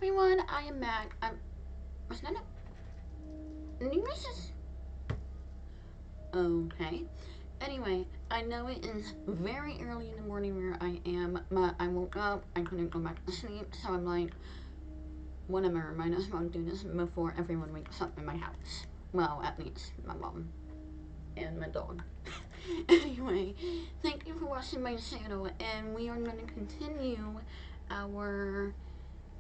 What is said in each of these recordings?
everyone, I am back. Was that a new message? Okay. Anyway, I know it is very early in the morning where I am, but I woke up, I couldn't go back to sleep, so I'm like, whatever, might as well do this before everyone wakes up in my house. Well, at least my mom and my dog. Anyway, thank you for watching my channel, and we are going to continue our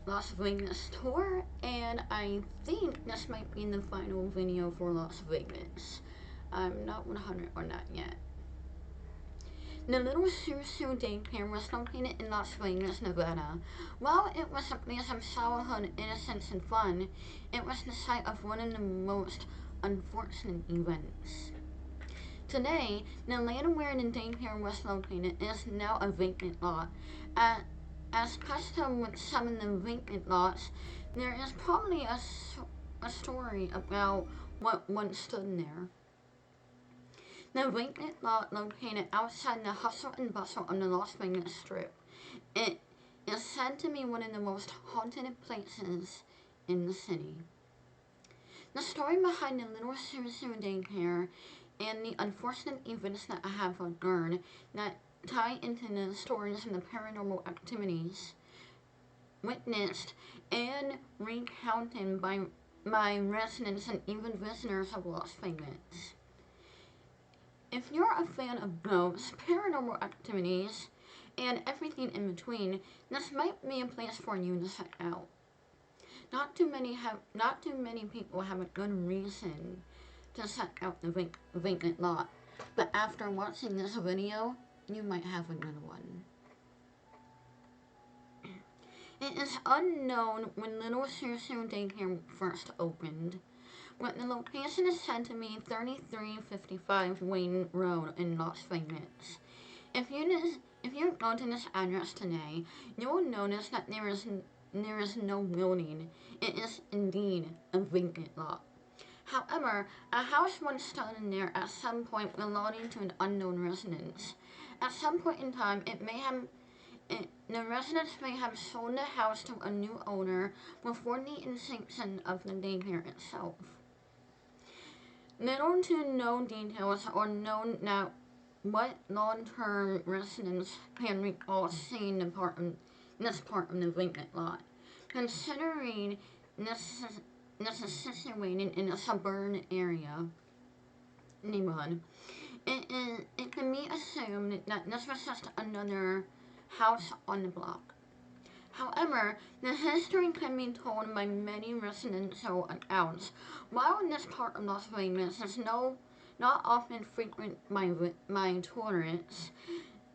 Las Vegas tour, and I think this might be the final video for Las Vegas. I'm not 100 on that yet. The Little Choo Daycare was located in Las Vegas, Nevada. While it was a place of childhood innocence and fun, it was the site of one of the most unfortunate events. Today, the land where the daycare was located is now a vacant lot. As custom with some of the vacant lots, there is probably a story about what once stood there. The vacant lot located outside the hustle and bustle of the Las Vegas Strip. It is said to be one of the most haunted places in the city. The story behind the Little Choo Daycare and the unfortunate events that I have learned that tie into the stories and the paranormal activities witnessed and recounted by residents and even visitors of Las Vegas. If you're a fan of ghosts, paranormal activities, and everything in between, this might be a place for you to check out. Not too many people have a good reason to check out the vacant lot, but after watching this video, you might have a good one. It is unknown when Little Choo Daycare first opened, but the location is said to be 3355 Wayne Road in Las Vegas. If you go to this address today, you will notice that there is no building. It is indeed a vacant lot. However, a house once stood in there at some point belonging to an unknown residence. At some point in time, the residents may have sold the house to a new owner before the inception of the daycare itself. Little to no details are known now what long-term residents can recall seeing this part of the vacant lot. Considering this is situated in a suburban neighborhood, it can be assumed that this was just another house on the block. However, the history can be told by many residential accounts. While this part of Las Vegas is not often frequented by tourists,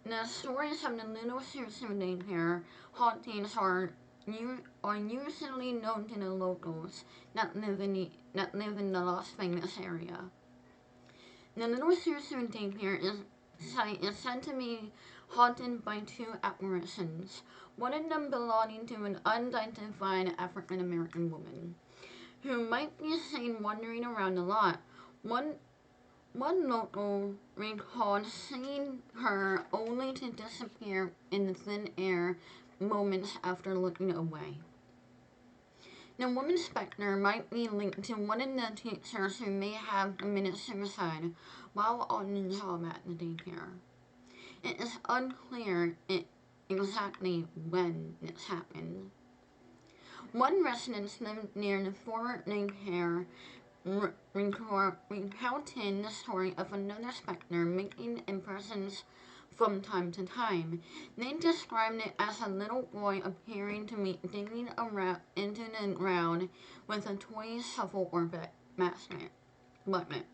the stories of the Little Choo Daycare hauntings are usually known to the locals that live in the Las Vegas area. The Little Choo Daycare site is said to be haunted by two apparitions, one of them belonging to an unidentified African American woman, who might be seen wandering around the lot. One local recalled seeing her only to disappear in the thin air moments after looking away. The woman's specter might be linked to one of the teachers who may have committed suicide while on the job at the daycare. It is unclear exactly when this happened. One resident lived near the former daycare recounting the story of another specter making impressions from time to time. They described it as a little boy appearing to be digging around into the ground with a toy shovel or bucket.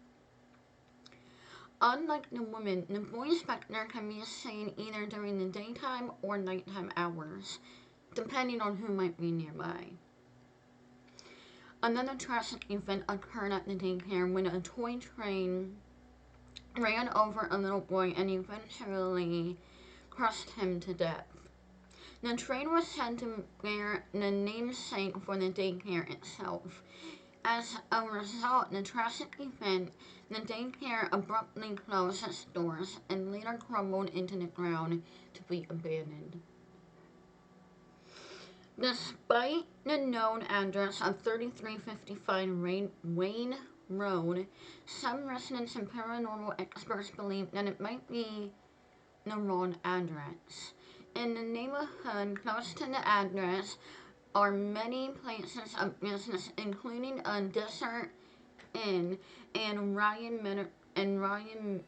Unlike the woman, the boy specter can be seen either during the daytime or nighttime hours, depending on who might be nearby. Another tragic event occurred at the daycare when a toy train ran over a little boy and eventually crushed him to death. The train was said to bear the namesake for the daycare itself. As a result of the tragic event, the daycare abruptly closed its doors and later crumbled into the ground to be abandoned. Despite the known address of 3355 Wayne Road, some residents and paranormal experts believe that it might be the wrong address. In the neighborhood close to the address are many places of business, including a desert inn and Ryan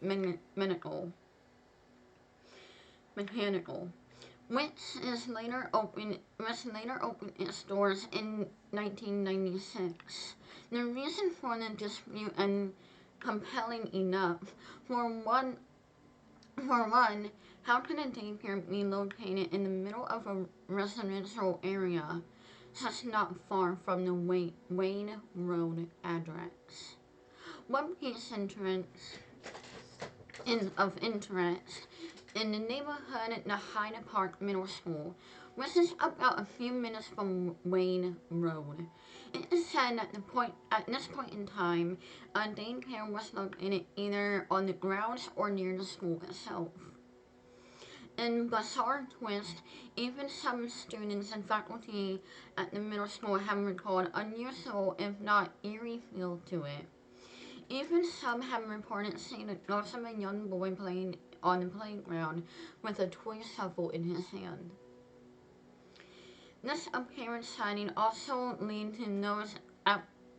Mechanical, which later opened its doors in 1996. The reason for the dispute and compelling enough. For one, for one, how can a daycare be located in the middle of a residential area, such not far from the Wayne Road address? One piece of interest in the neighborhood, the Hyde Park Middle School, which is about a few minutes from Wayne Road. It is said that at this point in time, a daycare was located either on the grounds or near the school itself. In bizarre twist, even some students and faculty at the middle school have recalled unusual, if not eerie, feel to it. Even some have reported seeing a ghost of a young boy playing on the playground with a toy shovel in his hand. This apparent sighting also leads to those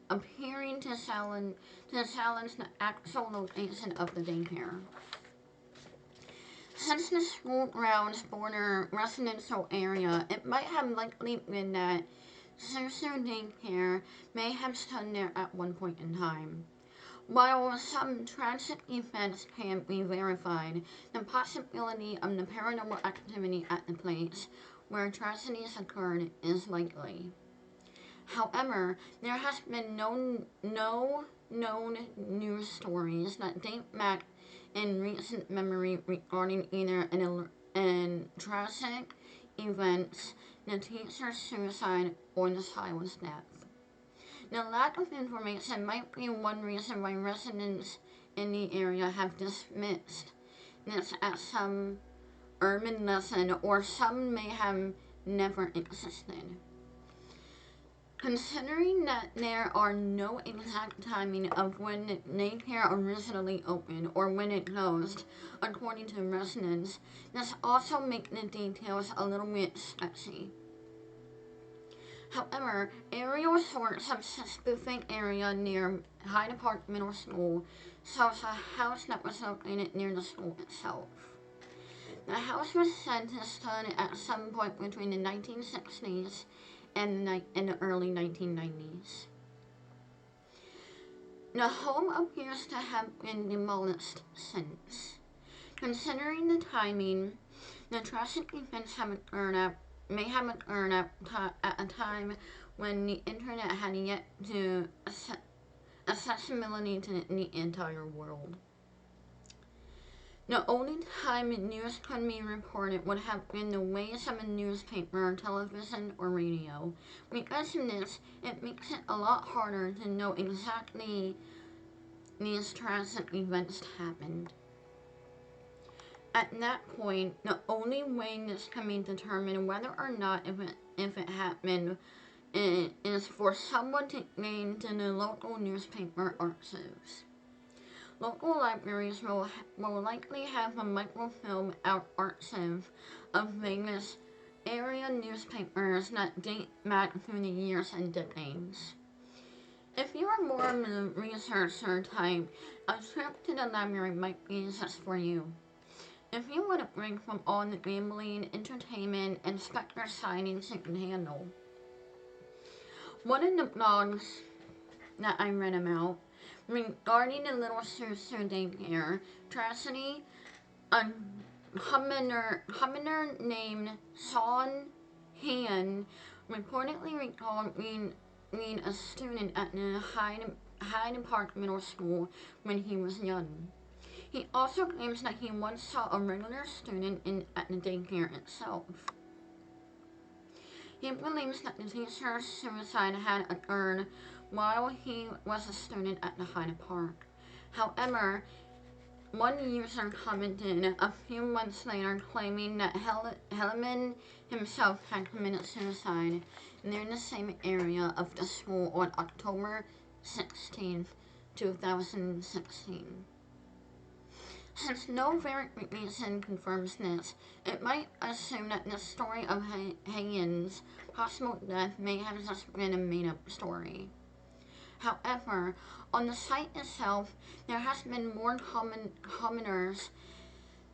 appearing to challenge the actual location of the daycare. Since the school grounds border residential area, it might have likely been that Choo Daycare may have stood there at one point in time. While some tragic events can be verified, the possibility of the paranormal activity at the place where tragedies occurred is likely. However, there has been no known news stories that date back in recent memory regarding either an tragic event, the teacher's suicide, or the child's death. The lack of information might be one reason why residents in the area have dismissed this as some urban legend, or some may have never existed. Considering that there are no exact timing of when daycare originally opened or when it closed, according to residents, this also makes the details a little bit sketchy. However, aerial shots of the specific area near Hyde Park Middle School shows a house that was located near the school itself. The house was said to stand at some point between the 1960s and the early 1990s. The home appears to have been demolished since. Considering the timing, the tragic events may have occurred at a time when the internet had yet to accessibility to the entire world. The only time news could be reported would have been the ways of a newspaper, television, or radio. Because of this, it makes it a lot harder to know exactly these tragic events happened. At that point, the only way this can be determined whether or not if it happened is for someone to gain to the local newspaper archives. Local libraries will likely have a microfilm archive of famous area newspapers that date back through the years and decades. If you are more of a researcher type, a trip to the library might be just for you. If you want a break from all the gambling, entertainment, and specter sightings you can handle. One of the blogs that I read about regarding the little Choo daycare tragedy, a commenter named Sean Han reportedly recalled being a student at the Hyde Park Middle School when he was young. He also claims that he once saw a regular student at the daycare itself. He believes that the teacher's suicide had occurred while he was a student at the Hyde Park. However, One user commented a few months later claiming that Helleman himself had committed suicide near the same area of the school on October 16, 2016. Since no verification confirms this, it might assume that the story of Hayen's possible death may have just been a made-up story. However, on the site itself, there has been more commenters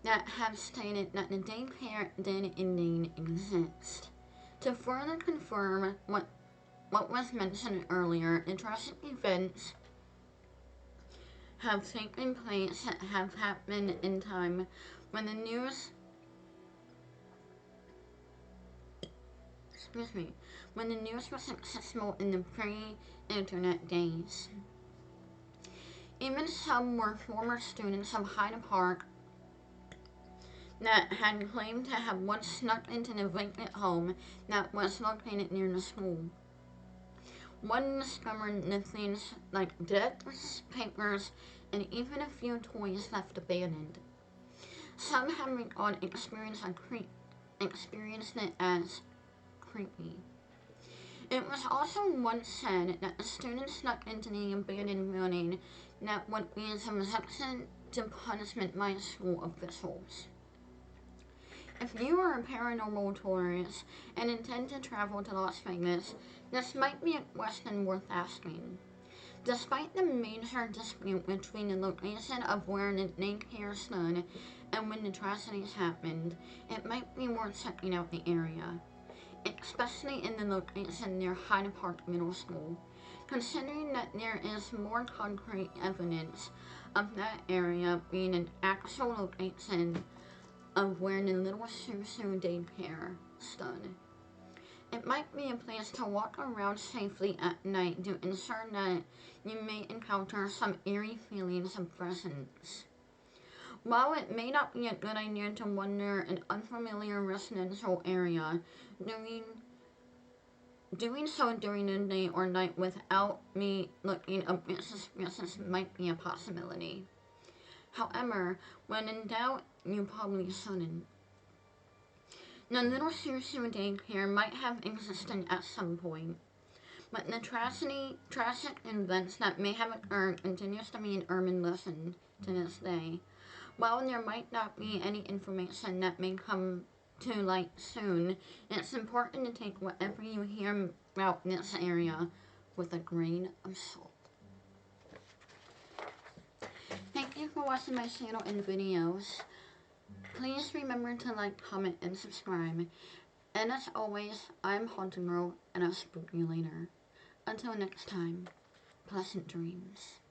that have stated that the daycare did indeed exist. To further confirm what was mentioned earlier, interesting events have taken place that have happened in time when the news when the news was accessible in the pre-internet days. Even some were former students of Hyde Park that had claimed to have once snuck into the vacant home that was located near the school. One discovered the things like books, papers, and even a few toys left abandoned. Some have recalled experienced it as creepy. It was also once said that the students snuck into the abandoned building that would be subjected to punishment by school officials. If you are a paranormal tourist and intend to travel to Las Vegas, this might be a question worth asking. Despite the major dispute between the location of where the daycare stood and when the tragedies happened, it might be worth checking out the area, especially in the location near Hyde Park Middle School, considering that there is more concrete evidence of that area being an actual location of where the little Choo daycare stood. It might be a place to walk around safely at night to ensure that you may encounter some eerie feelings of presence. While it may not be a good idea to wander an unfamiliar residential area, doing so during the day or night without me looking a bit suspicious might be a possibility. However, when in doubt, you probably shouldn't. The little Choo daycare might have existed at some point, but the tragic events that may have occurred continues to be an urban legend to this day. While there might not be any information that may come to light soon, it's important to take whatever you hear about this area with a grain of salt. Thank you for watching my channel and videos. Please remember to like, comment, and subscribe. And as always, I'm Haunting Girl, and I'll spook you later. Until next time, pleasant dreams.